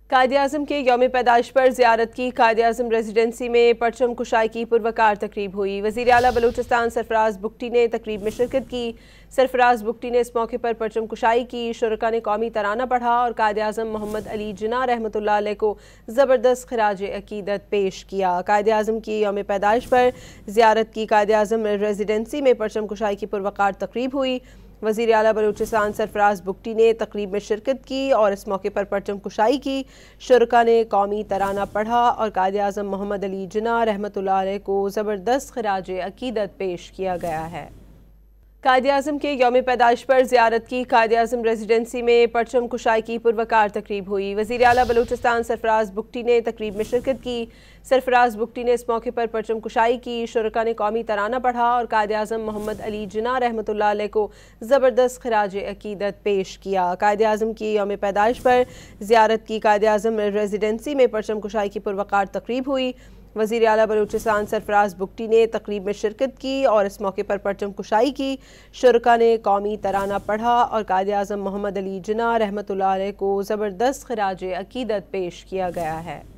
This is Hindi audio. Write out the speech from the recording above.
कायद-ए-आज़म के यौम पैदाइश पर ज़ियारत की। कायद-ए-आज़म रेजिडेंसी में परचम कुशाई की पुरवकार तकरीब हुई। वज़ीर आला बलूचिस्तान सरफराज बुगटी ने तकरीब में शिरकत की। सरफराज बुगटी ने इस मौके पर परचम कुशाई की, शुरका ने कौमी तराना पढ़ा और कायद-ए-आज़म मोहम्मद अली जिन्ना रहमतुल्लाह अलैह को ज़बरदस्त खिराज अकीदत पेश किया। कायद-ए-आज़म की यौम पैदाइश पर ज़ियारत की। कायद-ए-आज़म रेजिडेंसी में परचम कुशाई की पुरवकार तकरीब हुई। वज़ीर आला बलूचिस्तान सरफराज बुगटी ने तकरीब में शिरकत की और इस मौके पर परचम कुशाई की, शुरका ने कौमी तराना पढ़ा और कायद-ए-आज़म मोहम्मद अली जिन्ना रहमतुल्लाह अलैह को ज़बरदस्त खिराज अकीदत पेश किया गया है। कायद-ए-आज़म के यौम पैदाइश पर ज़ियारत की। कायद-ए-आज़म रेजिडेंसी में परचम कुशाई की पुरवकार तकरीब हुई। वज़ीर आला बलूचिस्तान सरफराज बुगटी ने तकरीब में शिरकत की। सरफराज बुगटी ने इस मौके पर परचम कुशाई की, शुरका ने कौमी तराना पढ़ा और कायद-ए-आज़म मोहम्मद अली जिन्ना रहमतुल्लाह अलैह को ज़बरदस्त खिराज अकीदत पेश किया। कायद-ए-आज़म की यौम पैदाइश पर ज़ियारत की। कायद-ए-आज़म रेजिडेंसी में परचम कुशाई की पुरवकार तकरीब हुई। वज़ीर आला बलूचिस्तान सरफराज बुगटी ने तकरीब में शिरकत की और इस मौके पर परचम कुशाई की, शुरका ने कौमी तराना पढ़ा और कायद-ए-आज़म मोहम्मद अली जिन्ना रहमतुल्लाह अलैह को ज़बरदस्त खिराज अकीदत पेश किया गया है।